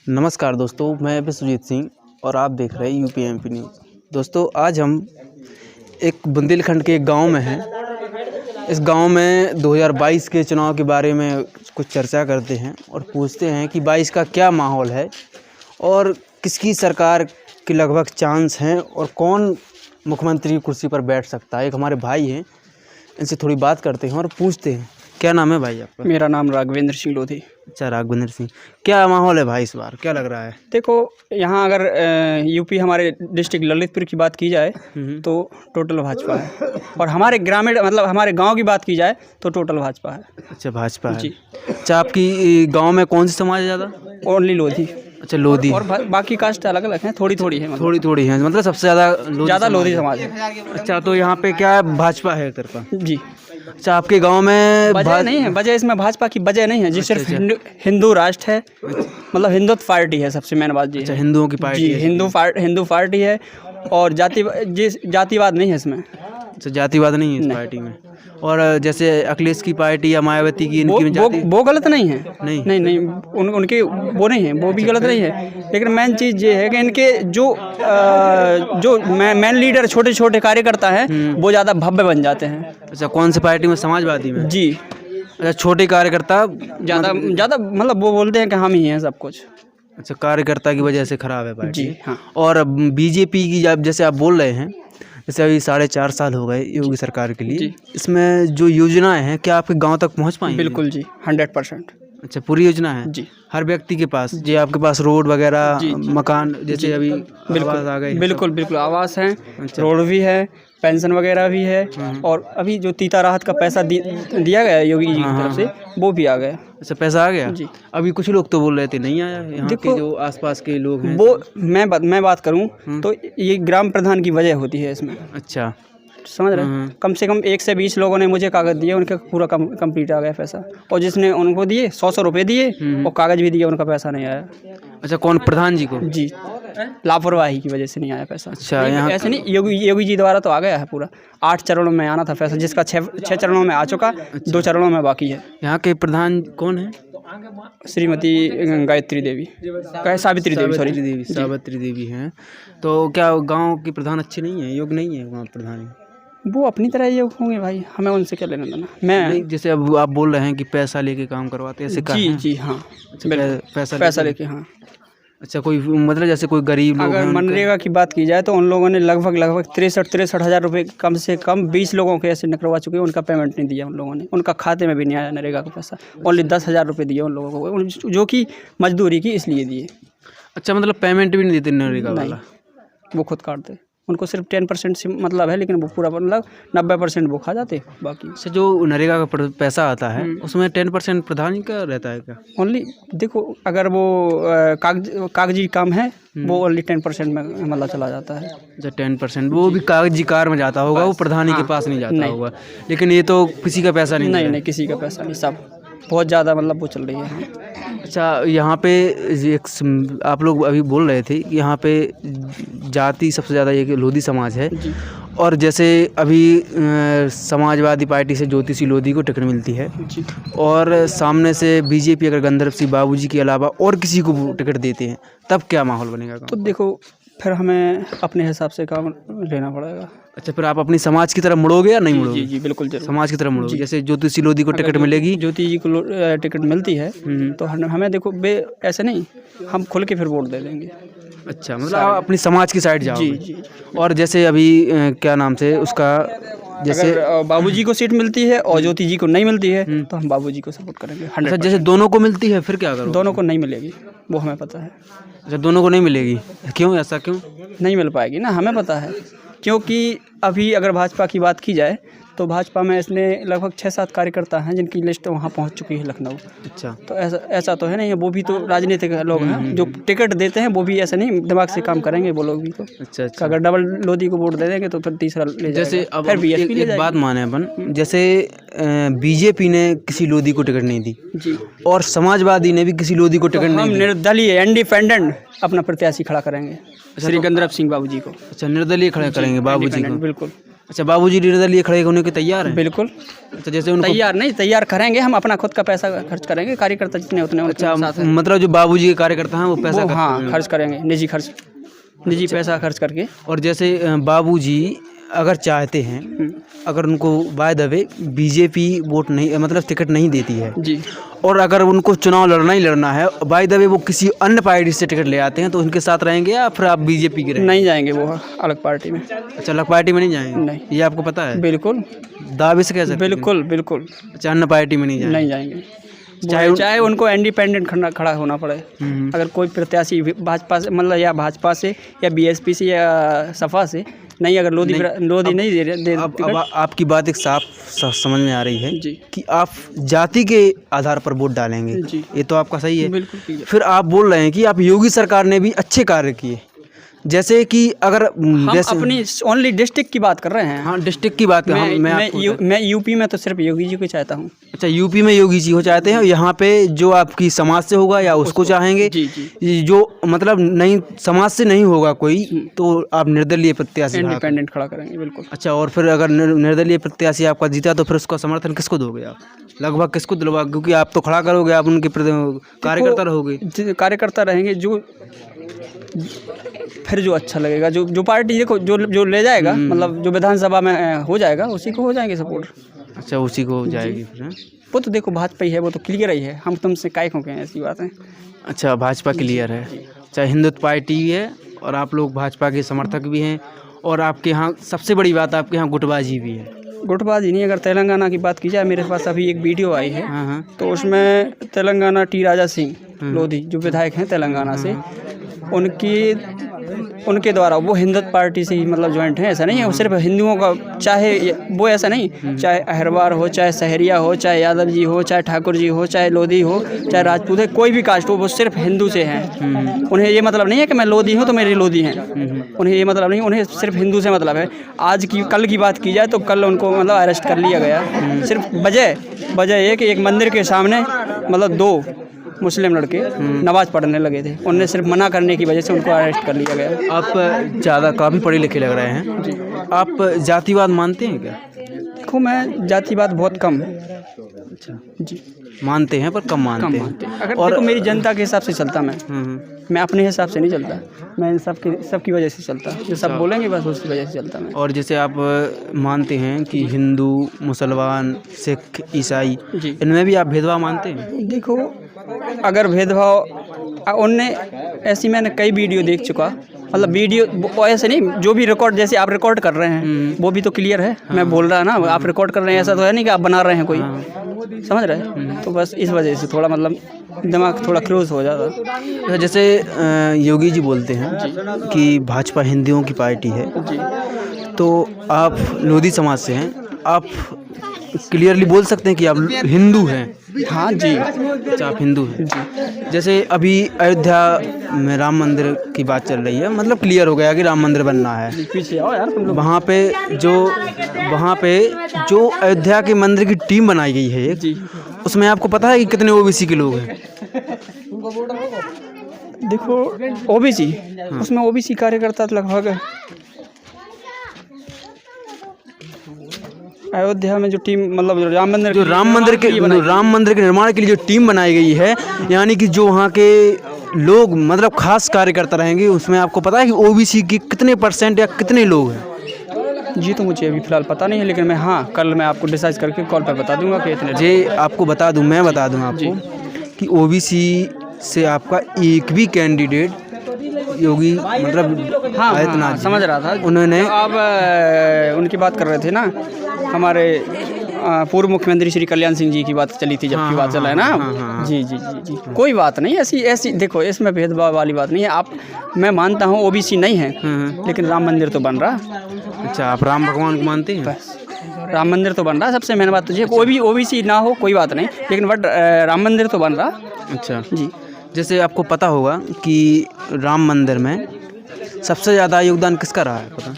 नमस्कार दोस्तों, मैं विश्वजीत सिंह और आप देख रहे हैं यूपीएमपी न्यूज़। दोस्तों, आज हम एक बुंदेलखंड के एक गांव में हैं। इस गांव में 2022 के चुनाव के बारे में कुछ चर्चा करते हैं और पूछते हैं कि 22 का क्या माहौल है और किसकी सरकार के लगभग चांस हैं और कौन मुख्यमंत्री कुर्सी पर बैठ सकता है। एक हमारे भाई हैं, इनसे थोड़ी बात करते हैं और पूछते हैं। क्या नाम है भाई आपका? मेरा नाम राघवेंद्र सिंह लोधी। अच्छा, राघवेंद्र सिंह। क्या माहौल है भाई इस बार, क्या लग रहा है? देखो, यहाँ अगर यूपी हमारे डिस्ट्रिक्ट ललितपुर की बात की जाए तो टोटल भाजपा है, और हमारे ग्रामीण मतलब हमारे गांव की बात की जाए तो टोटल भाजपा है। अच्छा, भाजपा है जी। अच्छा, आपकी गांव में कौन सी समाज है ज़्यादा? ओनली लोधी। अच्छा, लोधी। और बाकी कास्ट अलग अलग हैं, थोड़ी थोड़ी है, थोड़ी थोड़ी है, मतलब सबसे ज़्यादा लोधी समाज है। अच्छा, तो यहाँ पे क्या भाजपा है तरफा? जी। अच्छा, आपके गांव में वजह नहीं है, वजह इसमें भाजपा की वजह नहीं है जी। सिर्फ हिंदू राष्ट्र है, मतलब हिंदुत्व पार्टी है, सबसे मेन बात जी। अच्छा, हिंदुओं की पार्टी जी, है। हिंदू पार्टी है और जातिवाद नहीं है इसमें। अच्छा, जातिवाद नहीं है इस पार्टी में। और जैसे अखिलेश की पार्टी या मायावती की, इनकी वो गलत नहीं है। नहीं नहीं उनके वो नहीं है, वो भी गलत नहीं है। लेकिन मेन चीज़ ये है कि इनके जो मेन लीडर छोटे छोटे कार्यकर्ता हैं वो ज़्यादा भव्य बन जाते हैं। अच्छा, कौन सी पार्टी में? समाजवादी में? जी। अच्छा, छोटे कार्यकर्ता ज़्यादा मतलब वो बोलते हैं कि हम ही हैं सब कुछ। अच्छा, कार्यकर्ता की वजह से खराब है पार्टी। जी हाँ। और बीजेपी की जैसे आप बोल रहे हैं, जैसे अभी 4.5 साल हो गए योगी सरकार के लिए, इसमें जो योजनाएं हैं क्या आपके गांव तक पहुंच पाएंगी? बिल्कुल जी, 100%। अच्छा, पूरी योजना है जी। हर व्यक्ति के पास? जी, आपके पास रोड वगैरह, मकान, जैसे अभी आवास आ गए? बिल्कुल आवास है। अच्छा। रोड भी है, पेंशन वगैरह भी है, और अभी जो तीता राहत का पैसा दिया गया है योगी जी की तरफ से, वो भी आ गया। अच्छा, पैसा आ गया जी। अभी कुछ लोग तो बोल रहे थे नहीं आया। यहाँ के जो आसपास के लोग हैं, वो मैं बात करूँ तो ये ग्राम प्रधान की वजह होती है इसमें। अच्छा, समझ रहे हैं? कम से कम 1 से 20 लोगों ने मुझे कागज़ दिए, उनका पूरा कंप्लीट आ गया पैसा। और जिसने उनको दिए 100 रुपये दिए और कागज़ भी दिए, उनका पैसा नहीं आया। अच्छा, कौन? प्रधान जी को? जी, लापरवाही की वजह से नहीं आया पैसा। अच्छा, यहाँ ऐसे नहीं, योगी जी द्वारा तो आ गया है पूरा। 8 चरणों में आना था पैसा, जिसका 6 चरणों में आ चुका। 2 चरणों में बाकी है। यहाँ के प्रधान कौन है? श्रीमती गायत्री देवी, सावित्री देवी हैं। तो क्या गांव की प्रधान अच्छे नहीं है, योग्य नहीं है वहाँ प्रधान? वो अपनी तरह ये होंगे भाई, हमें उनसे क्या लेना देना। नहीं, जैसे अब आप बोल रहे हैं कि पैसा लेके काम करवाते हैं, ऐसे जी हाँ, पैसा लेके। हाँ। अच्छा, कोई मतलब जैसे कोई गरीब लोग अगर मनरेगा की बात की जाए तो उन लोगों ने लगभग 63 हज़ार रुपये कम से कम 20 लोगों के ऐसे निकलवा चुके हैं। उनका पेमेंट नहीं दिया उन लोगों ने, उनका खाते में भी नहीं आया नरेगा का पैसा। ओनली 10,000 रुपये दिए उन लोगों को, जो कि मजदूरी की इसलिए दिए। अच्छा, मतलब पेमेंट भी नहीं देते नरेगा वाला? वो खुद काटते। उनको सिर्फ 10% से मतलब है, लेकिन वो पूरा मतलब 90% वो खा जाते बाकी। अच्छा, जो नरेगा का पैसा आता है उसमें 10% प्रधान ही का रहता है क्या? ओनली देखो, अगर वो कागजी काम है वो ओनली 10% में मतलब चला जाता है। अच्छा, 10% वो भी कागजी कार में जाता होगा, वो प्रधानी के पास नहीं जाता होगा। लेकिन ये तो किसी का पैसा नहीं, किसी का पैसा नहीं, सब बहुत ज़्यादा मतलब वो चल रही है। अच्छा, यहाँ पे आप लोग अभी बोल रहे थे कि यहाँ पे जाति सबसे ज़्यादा ये लोधी समाज है। और जैसे अभी समाजवादी पार्टी से ज्योति सिंह लोधी को टिकट मिलती है और सामने से बीजेपी अगर गंधर्व सिंह बाबूजी के अलावा और किसी को टिकट देते हैं, तब क्या माहौल बनेगा? तो देखो, फिर हमें अपने हिसाब से काम लेना पड़ेगा। अच्छा, फिर आप अपनी समाज की तरफ मुड़ोगे या नहीं मुड़ोगे? जी बिल्कुल जरूर, समाज की तरफ मुड़ोगे। जैसे ज्योति सिंह लोधी को टिकट मिलेगी, ज्योति जी को टिकट मिलती है तो हमें देखो ऐसे नहीं, हम खुल के फिर वोट दे देंगे। अच्छा, मतलब आप अपनी समाज की साइड जाओगे। जी। और जैसे अभी क्या नाम से उसका, जैसे बाबूजी को सीट मिलती है और ज्योति जी को नहीं मिलती है तो हम बाबूजी को सपोर्ट करेंगे 100%। अच्छा, जैसे दोनों को मिलती है फिर क्या करोगे? दोनों को नहीं मिलेगी, वो हमें पता है। अच्छा, दोनों को नहीं मिलेगी, क्यों? ऐसा क्यों नहीं मिल पाएगी ना, हमें पता है। क्योंकि अभी अगर भाजपा की बात की जाए तो भाजपा में इसने लगभग 6-7 कार्यकर्ता हैं जिनकी लिस्ट वहाँ पहुँच चुकी है, लखनऊ। अच्छा, तो ऐसा तो है नहीं है, वो भी तो राजनीतिक लोग हैं जो टिकट देते हैं, वो भी ऐसे नहीं दिमाग से काम करेंगे वो लोग भी तो। अच्छा, अगर डबल लोधी को वोट दे देंगे तो फिर तीसरा ले जाएगा। जैसे अब फिर बीएसपी ले एक बात माने अपन, जैसे बीजेपी ने किसी लोधी को टिकट नहीं दी जी, और समाजवादी ने भी किसी लोधी को टिकट नहीं दी। निर्दलीय इंडिपेंडेंट अपना प्रत्याशी खड़ा करेंगे, श्री गंधर्व सिंह बाबूजी को। अच्छा, निर्दलीय खड़े करेंगे बाबूजी को। बिल्कुल। अच्छा, बाबूजी निर्दलीय खड़े होने के तैयार हैं? बिल्कुल अच्छा, जैसे उनको तैयार नहीं, तैयार करेंगे हम, अपना खुद का पैसा खर्च करेंगे, कार्यकर्ता जितने उतने उनके अच्छा, साथ हैं। मतलब जो बाबूजी के कार्यकर्ता हैं वो पैसा वो खर्च हाँ करेंगे। खर्च करेंगे, निजी पैसा खर्च करके। और जैसे बाबूजी अगर चाहते हैं, अगर उनको by the way BJP vote नहीं, मतलब टिकट नहीं देती है, जी, और अगर उनको चुनाव लड़ना ही लड़ना है, बाय द वे वो किसी अन्य पार्टी से टिकट ले आते हैं, तो उनके साथ रहेंगे या फिर आप बीजेपी के रहेंगे? नहीं जाएंगे वो अलग पार्टी में। अच्छा, अलग पार्टी में नहीं जाएंगे? नहीं। ये आपको पता है? बिल्कुल दावे से कह सकते हैं? बिल्कुल बिल्कुल अच्छा, अन्य पार्टी में नहीं जाएंगे? नहीं जाएंगे, चाहे उनको इंडिपेंडेंट खड़ा होना पड़े। अगर कोई प्रत्याशी भाजपा से, मतलब या भाजपा से या बीएसपी से या सपा से नहीं, अगर लोधी नहीं दे रहे अब आपकी बात एक साफ समझ में आ रही है जी कि आप जाति के आधार पर वोट डालेंगे। जी, ये तो आपका सही है। बिल्कुल। फिर आप बोल रहे हैं कि आप योगी सरकार ने भी अच्छे कार्य किए, जैसे कि अगर हम जैसे अपनी ओनली डिस्ट्रिक्ट की बात कर रहे हैं। हाँ, डिस्ट्रिक्ट की बात मैं यूपी में तो सिर्फ योगी जी को चाहता हूँ। अच्छा, यूपी में योगी जी हो चाहते हैं, यहाँ पे जो आपकी समाज से होगा या उसको चाहेंगे? जी। जो मतलब नहीं, समाज से नहीं होगा कोई, तो आप निर्दलीय प्रत्याशी इंडिपेंडेंट खड़ा करेंगे, बिल्कुल। अच्छा, और फिर अगर निर्दलीय प्रत्याशी आपका जीता तो फिर उसका समर्थन किसको दोगे आप? लगभग किसको दिलवाओगे? क्योंकि आप तो खड़ा करोगे, आप उनके कार्यकर्ता रहोगे। कार्यकर्ता रहेंगे, जो फिर जो अच्छा लगेगा, जो पार्टी देखो जो ले जाएगा, मतलब जो विधानसभा में हो जाएगा उसी को हो जाएंगे सपोर्ट। अच्छा, उसी को हो जाएगी फिर? वो तो देखो भाजपा ही है, वो तो क्लियर ही है, हम तुमसे काय को कहें, ऐसी बात है। अच्छा, भाजपा क्लियर है, चाहे हिंदुत्व पार्टी है, और आप लोग भाजपा के समर्थक भी हैं, और आपके यहाँ सबसे बड़ी बात, आपके यहाँ गुटबाजी भी है। गुटबाजी नहीं, अगर तेलंगाना की बात की जाए, मेरे पास अभी एक वीडियो आई है। हाँ। तो उसमें तेलंगाना टी राजा सिंह लोधी जो विधायक हैं तेलंगाना से, उनके द्वारा वो हिंदुत्व पार्टी से ही मतलब ज्वाइंट है, ऐसा नहीं है वो सिर्फ हिंदुओं का, चाहे वो ऐसा नहीं, चाहे अहरवार हो, चाहे सहरिया हो, चाहे यादव जी हो, चाहे ठाकुर जी हो, चाहे लोधी हो, चाहे राजपूत है, कोई भी कास्ट हो, वो सिर्फ हिंदू से हैं। उन्हें ये मतलब नहीं है कि मैं लोधी हूँ तो मेरे लोधी हैं, उन्हें ये मतलब नहीं, उन्हें सिर्फ हिंदू से मतलब है। कल की बात की जाए तो कल उनको मतलब अरेस्ट कर लिया गया, सिर्फ वजह ये कि एक मंदिर के सामने मतलब 2 मुस्लिम लड़के नमाज पढ़ने लगे थे, उन्हें सिर्फ मना करने की वजह से उनको अरेस्ट कर लिया गया। आप ज़्यादा काफ़ी पढ़े लिखे लग रहे हैं जी। आप जातिवाद मानते हैं क्या? देखो, मैं जातिवाद बहुत कम। अच्छा जी, मानते हैं पर कम मानते हैं। अगर और देखो, मेरी जनता के हिसाब से चलता मैं अपने हिसाब से नहीं चलता, मैं इन सबकी वजह से चलता, जो सब बोलेंगे बस उसकी वजह से चलता मैं। और जैसे आप मानते हैं कि हिंदू, मुसलमान, सिख, ईसाई, इनमें भी आप भेदभाव मानते हैं? देखो, अगर भेदभाव उनने ऐसी, मैंने कई वीडियो देख चुका, मतलब वीडियो ऐसे नहीं, जो भी रिकॉर्ड, जैसे आप रिकॉर्ड कर रहे हैं वो भी तो क्लियर है। मैं बोल रहा ना, आप रिकॉर्ड कर रहे हैं, ऐसा तो है नहीं कि आप बना रहे हैं कोई, समझ रहे हैं? तो बस इस वजह से थोड़ा मतलब दिमाग थोड़ा क्लोज हो जाता। जैसे योगी जी बोलते हैं कि भाजपा हिंदुओं की पार्टी है, तो आप लोधी समाज से हैं, आप क्लियरली बोल सकते हैं कि आप हिंदू हैं? हाँ जी। अच्छा, आप हिंदू हैं जी। जैसे अभी अयोध्या में राम मंदिर की बात चल रही है, मतलब क्लियर हो गया कि राम मंदिर बनना है। पीछे आओ यार तुम लोग। वहाँ पे जो अयोध्या के मंदिर की टीम बनाई गई है जी, उसमें आपको पता है कि कितने ओबीसी के लोग हैं? देखो, ओबीसी, उसमें ओबीसी कार्यकर्ता लगभग अयोध्या में जो टीम, मतलब राम मंदिर के निर्माण के लिए जो टीम बनाई गई है, यानी कि जो वहाँ के लोग मतलब खास कार्यकर्ता रहेंगे, उसमें आपको पता है कि ओबीसी के कितने % या कितने लोग हैं? जी, तो मुझे अभी फ़िलहाल पता नहीं है, लेकिन मैं कल मैं आपको डिसाइड करके कॉल पर बता दूंगा कि इतने। जी, आपको बता दूं, मैं बता दूं आपको कि ओबीसी से आपका एक भी कैंडिडेट योगी मतलब हाँ, समझ रहा था। उन्होंने आप उनकी बात कर रहे थे ना, हमारे पूर्व मुख्यमंत्री श्री कल्याण सिंह जी की बात चली थी, जबकि बात चला है ना। जी जी जी जी, कोई बात नहीं ऐसी देखो, इसमें भेदभाव वाली बात नहीं है। मैं मानता हूँ ओबीसी नहीं है, लेकिन राम मंदिर तो बन रहा। अच्छा, आप राम भगवान को मानते हैं? बस राम मंदिर तो बन रहा, सबसे मेन बात तुझे, कोई भी ओबीसी ना हो कोई बात नहीं, लेकिन बट राम मंदिर तो बन रहा। अच्छा जी, जैसे आपको पता होगा कि राम मंदिर में सबसे ज़्यादा योगदान किसका रहा है पता?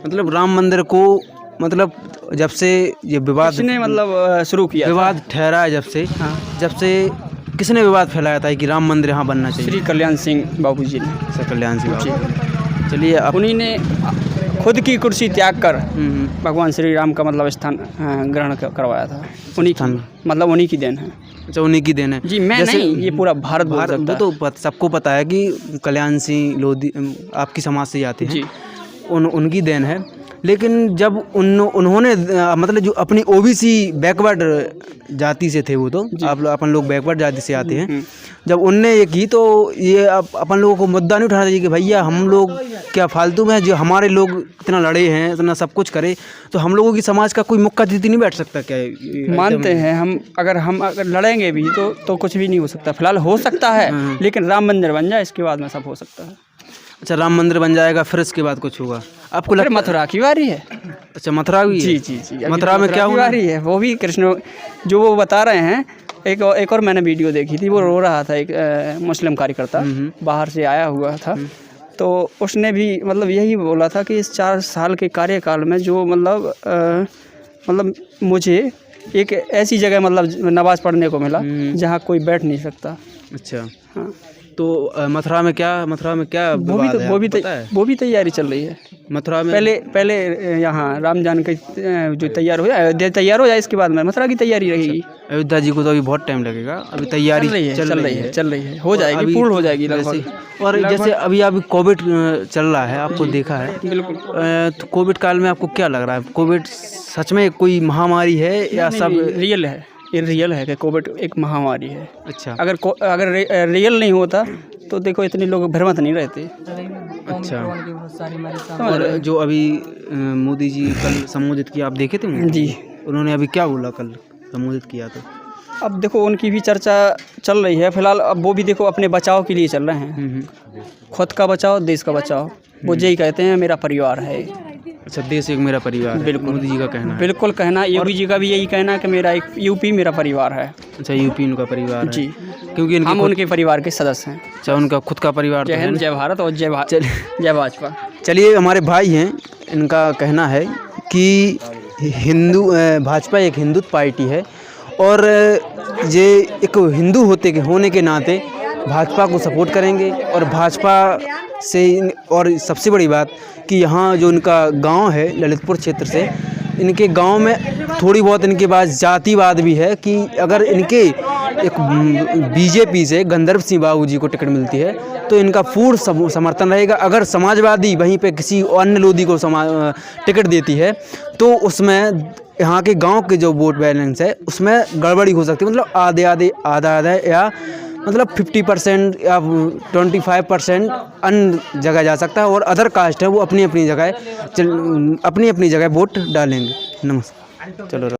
मतलब राम मंदिर को, मतलब जब से ये विवाद किसने मतलब शुरू किया, विवाद ठहरा है, जब से किसने विवाद फैलाया था कि राम मंदिर यहाँ बनना चाहिए? श्री कल्याण सिंह बाबू जी ने। श्री कल्याण सिंह बाबू, चलिए उन्हीं ने खुद की कुर्सी त्याग कर भगवान श्री राम का मतलब स्थान ग्रहण करवाया था। उन्हीं की मतलब उन्हीं की देन है। अच्छा, उन्हीं की देन है जी, मैं नहीं, ये पूरा भारत बोल सकता वो है। तो सबको पता है कि कल्याण सिंह लोधी आपकी समाज से ही आते हैं जी। उनकी देन है। लेकिन जब उन्होंने मतलब जो अपनी ओबीसी बैकवर्ड जाति से थे, वो तो अपन लोग बैकवर्ड जाति से आते हैं, जब उनने ये की तो ये अपन लोगों को मुद्दा नहीं उठाना चाहिए कि भैया हम लोग क्या फालतू में, जो हमारे लोग इतना लड़े हैं, इतना सब कुछ करे, तो हम लोगों की समाज का कोई मुख्य अतिथि नहीं बैठ सकता क्या? मानते हैं हम अगर लड़ेंगे भी तो कुछ भी नहीं हो सकता। फिलहाल हो सकता है, लेकिन राम मंदिर बन जाए, इसके बाद में सब हो सकता है। अच्छा, राम मंदिर बन जाएगा, फिर इसके बाद कुछ होगा आपको लगता? मथुरा की बारी है। अच्छा, मथुरा भी है? जी। मथुरा में क्या की बारी है, वो भी कृष्ण जो वो बता रहे हैं। एक और मैंने वीडियो देखी थी, वो रो रहा था, एक मुस्लिम कार्यकर्ता बाहर से आया हुआ था, तो उसने भी मतलब यही बोला था कि इस 4 साल के कार्यकाल में जो मतलब मुझे एक ऐसी जगह मतलब नमाज पढ़ने को मिला जहाँ कोई बैठ नहीं सकता। अच्छा, हाँ। तो मथुरा में क्या वो भी तैयारी चल रही है मथुरा में। पहले यहाँ राम जान के जो तैयार हो जाए, इसके बाद में मथुरा की तैयारी रहेगी। अयोध्या जी को तो अभी बहुत टाइम लगेगा, अभी तैयारी चल रही है, हो जाएगी, पूर्ण हो जाएगी लगभग। और जैसे अभी कोविड चल रहा है, आपको देखा है? बिल्कुल। तो कोविड काल में आपको क्या लग रहा है? कोविड सच में कोई महामारी है या सब रियल है? ये रियल है कि कोविड एक महामारी है। अच्छा, अगर रियल नहीं होता तो देखो इतने लोग भ्रमित नहीं रहते। अच्छा, और जो अभी मोदी जी कल संबोधित किया, आप देखे थे? जी। उन्होंने अभी क्या बोला कल संबोधित किया? तो अब देखो उनकी भी चर्चा चल रही है फिलहाल। अब वो भी देखो अपने बचाव के लिए चल रहे हैं, खुद का बचाव, देश का बचाव। वो यही कहते हैं मेरा परिवार है। अच्छा, देश एक मेरा परिवार है, बिल्कुल मोदी जी का कहना है। बिल्कुल कहना, योगी जी का भी यही कहना है कि मेरा एक यूपी मेरा परिवार है। अच्छा, यूपी उनका परिवार है। जी, क्योंकि हम उनके परिवार के सदस्य हैं। अच्छा, उनका खुद का परिवार। जय हिंद, जय भारत और जय भाजपा। चलिए, हमारे भाई हैं, इनका कहना है कि भाजपा एक हिंदुत्व पार्टी है और ये एक हिंदू होने के नाते भाजपा को सपोर्ट करेंगे। और भाजपा से, और सबसे बड़ी बात कि यहाँ जो इनका गांव है ललितपुर क्षेत्र से, इनके गांव में थोड़ी बहुत इनके पास जातिवाद भी है कि अगर इनके एक बीजेपी से गंधर्व सिंह बाबू जी को टिकट मिलती है तो इनका पूर्ण समर्थन रहेगा। अगर समाजवादी वहीं पे किसी अन्य लोधी को टिकट देती है तो उसमें यहाँ के गांव के जो वोट बैलेंस है उसमें गड़बड़ी हो सकती है। मतलब आधा या मतलब 50% या 25% अन्य जगह जा सकता है और अदर कास्ट है वो अपनी अपनी जगह वोट डालेंगे। नमस्कार, चलो।